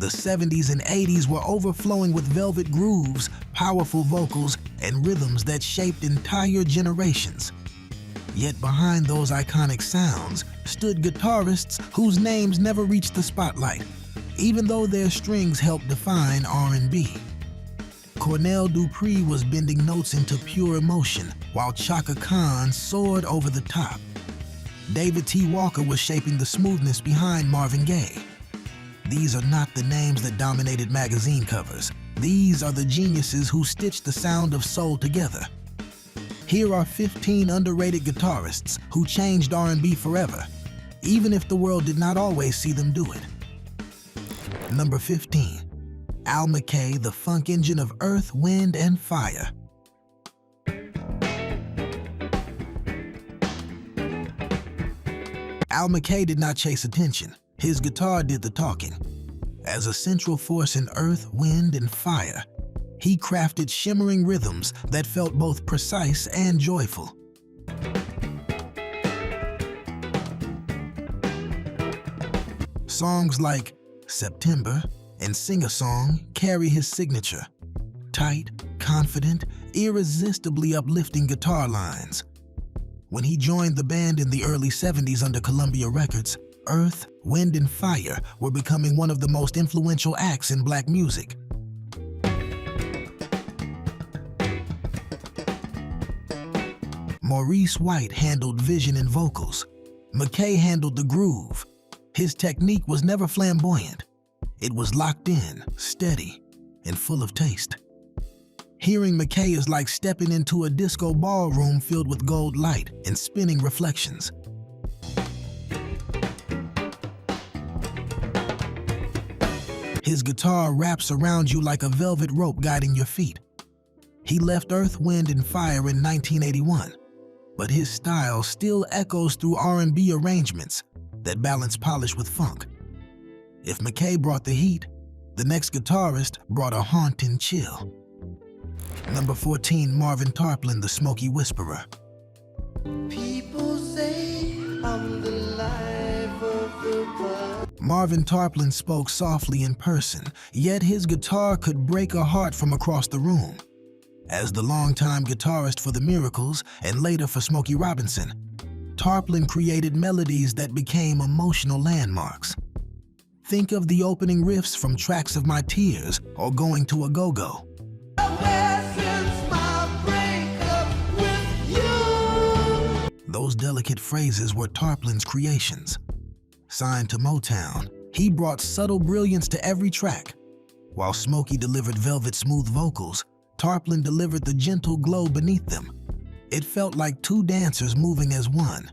The 70s and 80s were overflowing with velvet grooves, powerful vocals, and rhythms that shaped entire generations. Yet behind those iconic sounds stood guitarists whose names never reached the spotlight, even though their strings helped define R&B. Cornell Dupree was bending notes into pure emotion, while Chaka Khan soared over the top. David T. Walker was shaping the smoothness behind Marvin Gaye. These are not the names that dominated magazine covers. These are the geniuses who stitched the sound of soul together. Here are 15 underrated guitarists who changed R&B forever, even if the world did not always see them do it. Number 15. Al McKay, the funk engine of Earth, Wind, and Fire. Al McKay did not chase attention. His guitar did the talking. As a central force in Earth, Wind, and Fire, he crafted shimmering rhythms that felt both precise and joyful. Songs like September and Sing a Song carry his signature. Tight, confident, irresistibly uplifting guitar lines. When he joined the band in the early 70s under Columbia Records, Earth, Wind, and Fire were becoming one of the most influential acts in black music. Maurice White handled vision and vocals. McKay handled the groove. His technique was never flamboyant. It was locked in, steady, and full of taste. Hearing McKay is like stepping into a disco ballroom filled with gold light and spinning reflections. His guitar wraps around you like a velvet rope guiding your feet. He left Earth, Wind, and Fire in 1981, but his style still echoes through R&B arrangements that balance polish with funk. If McKay brought the heat, the next guitarist brought a haunting chill. Number 14, Marvin Tarplin, the Smoky Whisperer. People say I'm the life of the party. Marvin Tarplin spoke softly in person, yet his guitar could break a heart from across the room. As the longtime guitarist for The Miracles and later for Smokey Robinson, Tarplin created melodies that became emotional landmarks. Think of the opening riffs from Tracks of My Tears or Going to a Go-Go. Those delicate phrases were Tarplin's creations. Signed to Motown, he brought subtle brilliance to every track. While Smokey delivered velvet smooth vocals, Tarplin delivered the gentle glow beneath them. It felt like two dancers moving as one.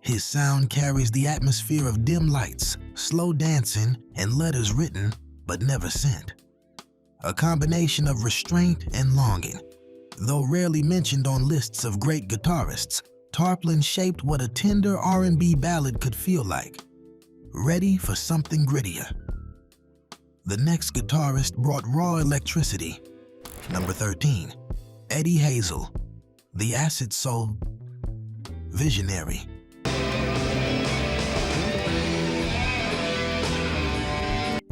His sound carries the atmosphere of dim lights, slow dancing, and letters written but never sent. A combination of restraint and longing. Though rarely mentioned on lists of great guitarists, Tarplin shaped what a tender R&B ballad could feel like. Ready for something grittier. The next guitarist brought raw electricity. Number 13, Eddie Hazel, the acid soul visionary.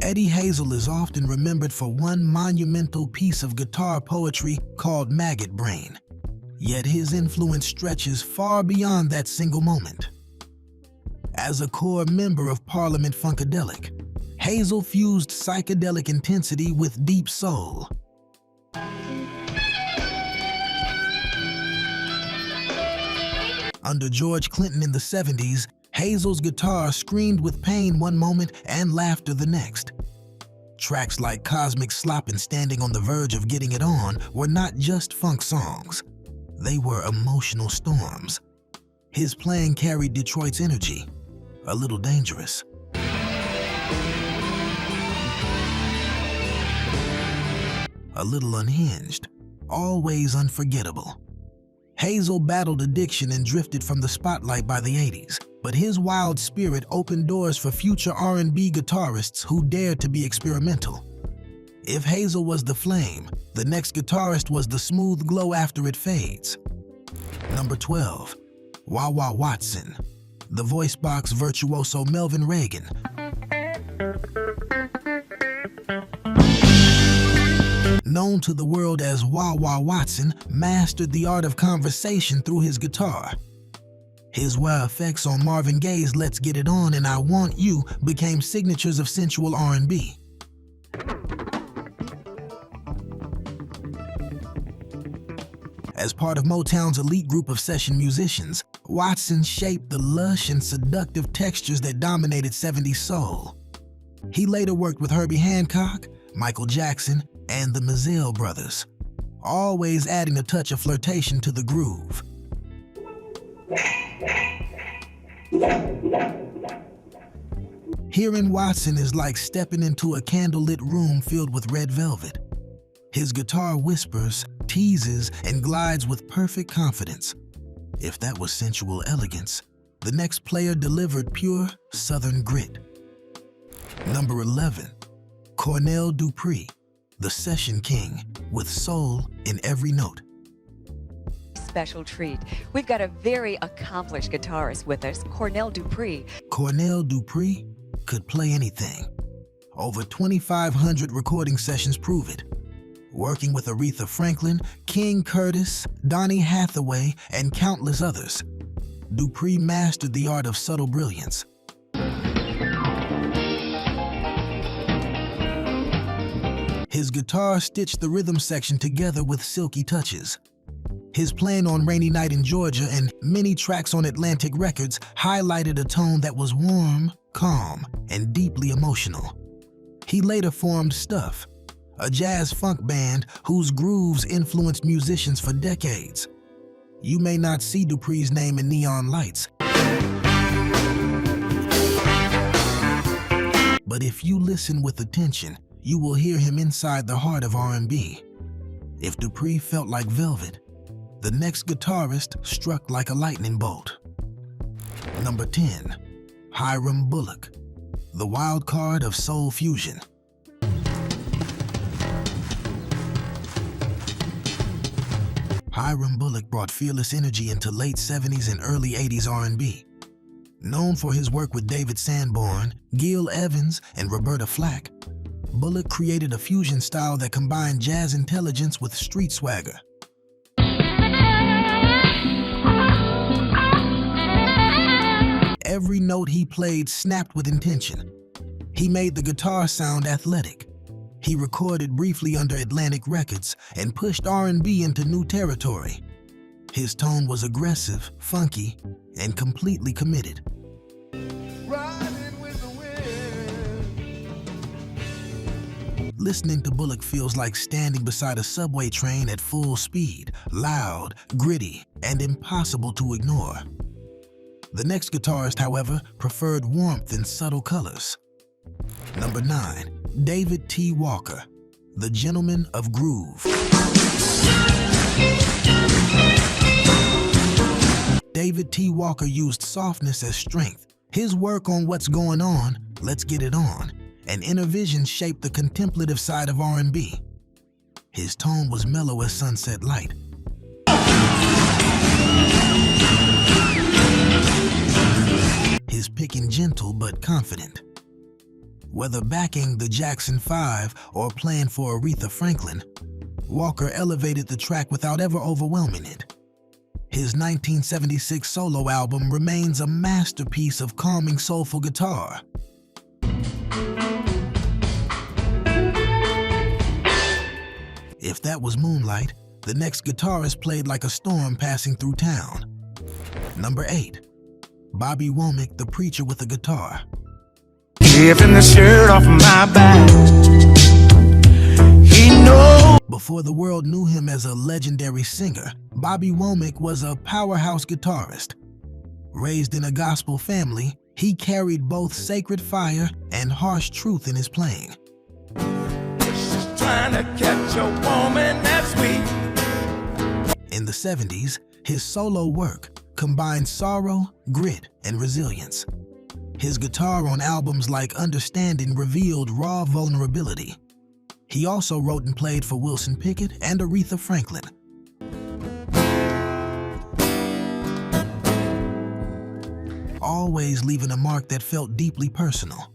Eddie Hazel is often remembered for one monumental piece of guitar poetry called Maggot Brain. Yet his influence stretches far beyond that single moment. As a core member of Parliament Funkadelic, Hazel fused psychedelic intensity with deep soul. Under George Clinton in the 70s, Hazel's guitar screamed with pain one moment and laughter the next. Tracks like Cosmic Slop and Standing on the Verge of Getting It On were not just funk songs. They were emotional storms. His playing carried Detroit's energy, a little dangerous. A little unhinged, always unforgettable. Hazel battled addiction and drifted from the spotlight by the 80s, but his wild spirit opened doors for future R&B guitarists who dared to be experimental. If Hazel was the flame, the next guitarist was the smooth glow after it fades. Number 12, Wah Wah Watson, the voice box virtuoso Melvin Reagan. Known to the world as Wah Wah Watson, mastered the art of conversation through his guitar. His wah effects on Marvin Gaye's Let's Get It On and I Want You became signatures of sensual R&B. As part of Motown's elite group of session musicians, Watson shaped the lush and seductive textures that dominated 70s soul. He later worked with Herbie Hancock, Michael Jackson, and the Mazel brothers, always adding a touch of flirtation to the groove. Hearing Watson is like stepping into a candlelit room filled with red velvet. His guitar whispers, teases, and glides with perfect confidence. If that was sensual elegance, the next player delivered pure Southern grit. Number 11, Cornell Dupree, the session king, with soul in every note. Special treat. We've got a very accomplished guitarist with us, Cornell Dupree. Cornell Dupree could play anything. Over 2,500 recording sessions prove it. Working with Aretha Franklin, King Curtis, Donny Hathaway, and countless others, Dupree mastered the art of subtle brilliance. His guitar stitched the rhythm section together with silky touches. His playing on Rainy Night in Georgia and many tracks on Atlantic Records highlighted a tone that was warm, calm, and deeply emotional. He later formed Stuff, a jazz-funk band whose grooves influenced musicians for decades. You may not see Dupree's name in neon lights, but if you listen with attention, you will hear him inside the heart of R&B. If Dupree felt like velvet, the next guitarist struck like a lightning bolt. Number 10, Hiram Bullock, the wild card of soul fusion. Hiram Bullock brought fearless energy into late 70s and early 80s R&B. Known for his work with David Sanborn, Gil Evans, and Roberta Flack, Bullock created a fusion style that combined jazz intelligence with street swagger. Every note he played snapped with intention. He made the guitar sound athletic. He recorded briefly under Atlantic Records and pushed R&B into new territory. His tone was aggressive, funky, and completely committed. Riding with the wind. Listening to Bullock feels like standing beside a subway train at full speed, loud, gritty, and impossible to ignore. The next guitarist, however, preferred warmth and subtle colors. Number 9, David T. Walker, the gentleman of groove. David T. Walker used softness as strength. His work on What's Going On, Let's Get It On, and Inner Vision shaped the contemplative side of R&B. His tone was mellow as sunset light. His picking gentle but confident. Whether backing the Jackson 5 or playing for Aretha Franklin, Walker elevated the track without ever overwhelming it. His 1976 solo album remains a masterpiece of calming soulful guitar. If that was Moonlight, the next guitarist played like a storm passing through town. Number 8, Bobby Womack, the preacher with a guitar. Giving the shirt off my back. He knows. Before the world knew him as a legendary singer, Bobby Womack was a powerhouse guitarist. Raised in a gospel family, he carried both sacred fire and harsh truth in his playing. She's trying to catch a woman that's weak. In the 70s, his solo work combined sorrow, grit, and resilience. His guitar on albums like Understanding revealed raw vulnerability. He also wrote and played for Wilson Pickett and Aretha Franklin. All always leaving a mark that felt deeply personal.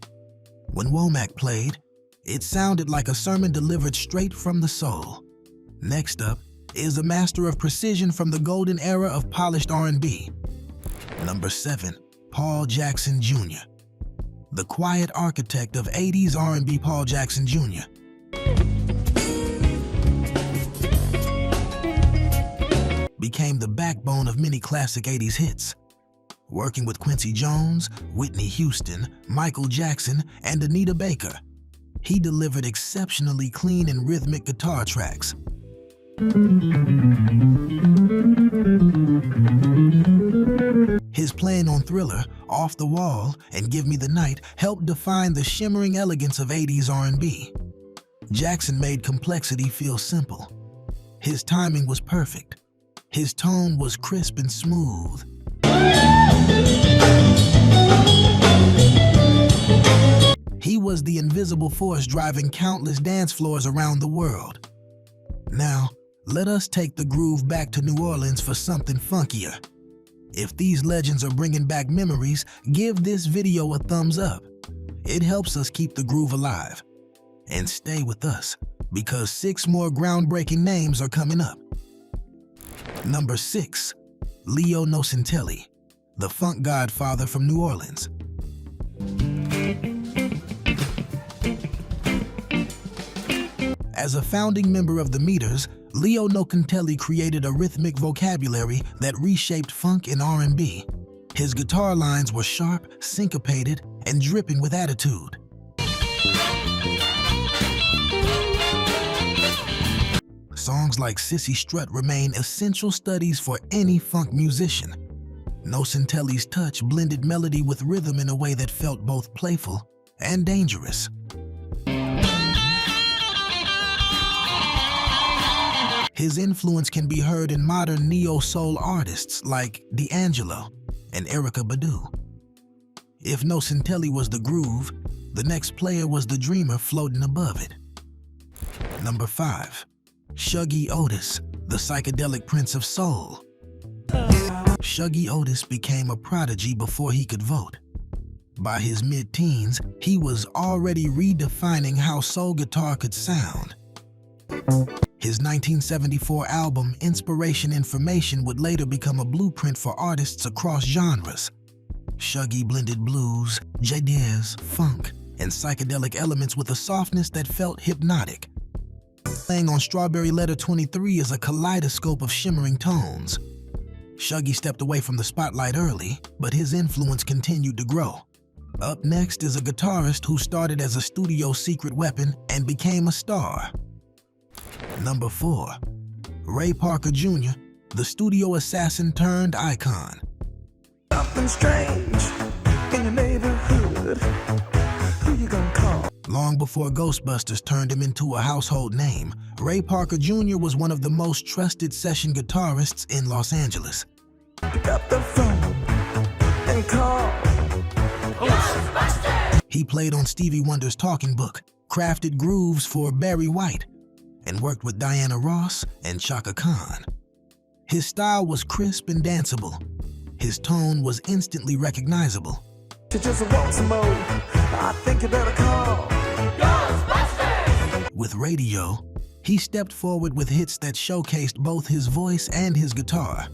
When Womack played, it sounded like a sermon delivered straight from the soul. Next up is a master of precision from the golden era of polished R&B. Number 7, Paul Jackson Jr. The quiet architect of 80s R&B, Paul Jackson Jr. became the backbone of many classic 80s hits. Working with Quincy Jones, Whitney Houston, Michael Jackson, and Anita Baker, he delivered exceptionally clean and rhythmic guitar tracks. His playing on Thriller, Off the Wall, and Give Me the Night helped define the shimmering elegance of 80s R&B. Jackson made complexity feel simple. His timing was perfect. His tone was crisp and smooth. He was the invisible force driving countless dance floors around the world. Now, let us take the groove back to New Orleans for something funkier. If these legends are bringing back memories, give this video a thumbs up. It helps us keep the groove alive. And stay with us, because 6 more groundbreaking names are coming up. Number 6, Leo Nocentelli, the funk godfather from New Orleans. As a founding member of the Meters, Leo Nocentelli created a rhythmic vocabulary that reshaped funk and R&B. His guitar lines were sharp, syncopated, and dripping with attitude. Songs like Sissy Strut remain essential studies for any funk musician. Nocentelli's touch blended melody with rhythm in a way that felt both playful and dangerous. His influence can be heard in modern neo-soul artists like D'Angelo and Erykah Badu. If Nocentelli was the groove, the next player was the dreamer floating above it. Number 5, Shuggie Otis, the psychedelic prince of soul. Shuggie Otis became a prodigy before he could vote. By his mid-teens, he was already redefining how soul guitar could sound. His 1974 album, Inspiration Information, would later become a blueprint for artists across genres. Shuggie blended blues, jazz, funk, and psychedelic elements with a softness that felt hypnotic. Playing on Strawberry Letter 23 is a kaleidoscope of shimmering tones. Shuggie stepped away from the spotlight early, but his influence continued to grow. Up next is a guitarist who started as a studio secret weapon and became a star. Number 4, Ray Parker Jr., the studio assassin turned icon. Something strange in your neighborhood. Who you gonna call? Long before Ghostbusters turned him into a household name, Ray Parker Jr. was one of the most trusted session guitarists in Los Angeles. Pick up the phone and call Ghostbusters. He played on Stevie Wonder's Talking Book, crafted grooves for Barry White, and worked with Diana Ross and Chaka Khan. His style was crisp and danceable. His tone was instantly recognizable. You just want some more. I think you better call Ghostbusters. With radio, he stepped forward with hits that showcased both his voice and his guitar.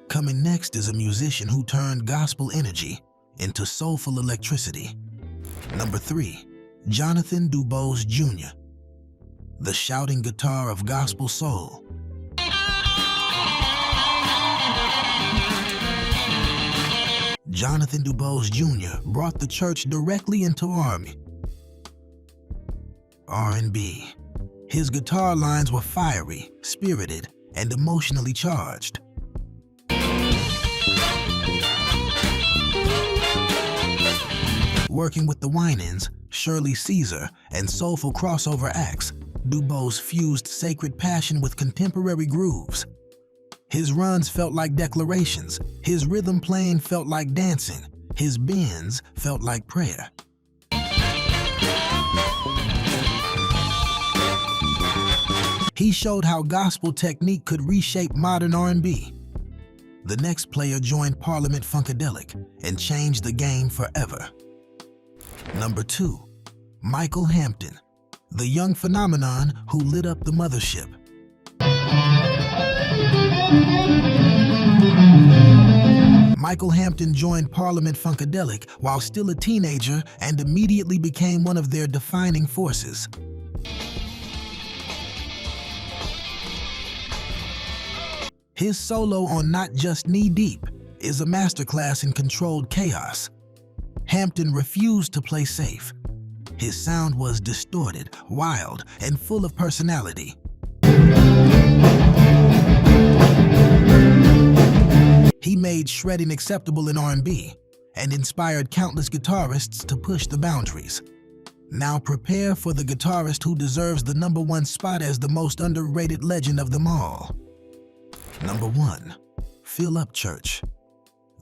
Coming next is a musician who turned gospel energy into soulful electricity. Number 3, Jonathan DuBose Jr., the shouting guitar of gospel soul. Jonathan DuBose Jr. brought the church directly into R&B. His guitar lines were fiery, spirited, and emotionally charged. Working with the Winans, Shirley Caesar, and soulful crossover acts, DuBose fused sacred passion with contemporary grooves. His runs felt like declarations, his rhythm playing felt like dancing, his bends felt like prayer. He showed how gospel technique could reshape modern R&B. The next player joined Parliament Funkadelic and changed the game forever. Number 2, Michael Hampton, the young phenomenon who lit up the mothership. Michael Hampton joined Parliament Funkadelic while still a teenager and immediately became one of their defining forces. His solo on Not Just Knee Deep is a masterclass in controlled chaos. Hampton refused to play safe. His sound was distorted, wild, and full of personality. He made shredding acceptable in R&B and inspired countless guitarists to push the boundaries. Now prepare for the guitarist who deserves the #1 spot as the most underrated legend of them all. Number 1, Phil Upchurch,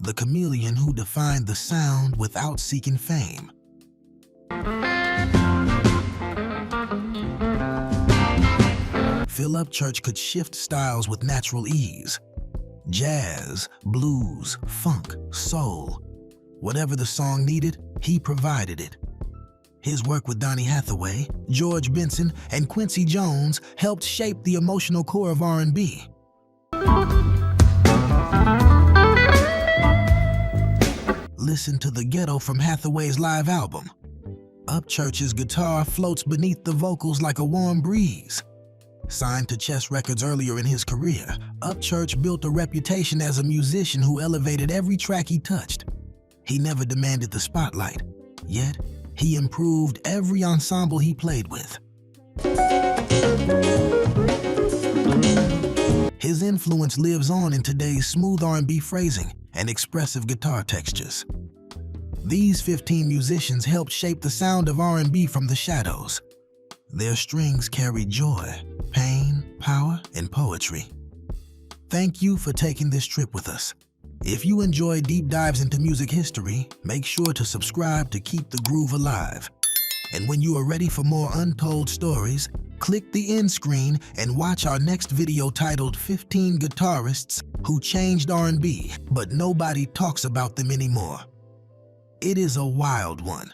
the chameleon who defined the sound without seeking fame. Phil Upchurch could shift styles with natural ease. Jazz, blues, funk, soul. Whatever the song needed, he provided it. His work with Donny Hathaway, George Benson, and Quincy Jones helped shape the emotional core of R&B. Listen to The Ghetto from Hathaway's live album. Upchurch's guitar floats beneath the vocals like a warm breeze. Signed to Chess Records earlier in his career, Upchurch built a reputation as a musician who elevated every track he touched. He never demanded the spotlight, yet he improved every ensemble he played with. His influence lives on in today's smooth R&B phrasing and expressive guitar textures. These 15 musicians helped shape the sound of R&B from the shadows. Their strings carry joy, pain, power, and poetry. Thank you for taking this trip with us. If you enjoy deep dives into music history, make sure to subscribe to keep the groove alive. And when you are ready for more untold stories, click the end screen and watch our next video titled 15 Guitarists Who Changed R&B, but Nobody Talks About Them Anymore. It is a wild one,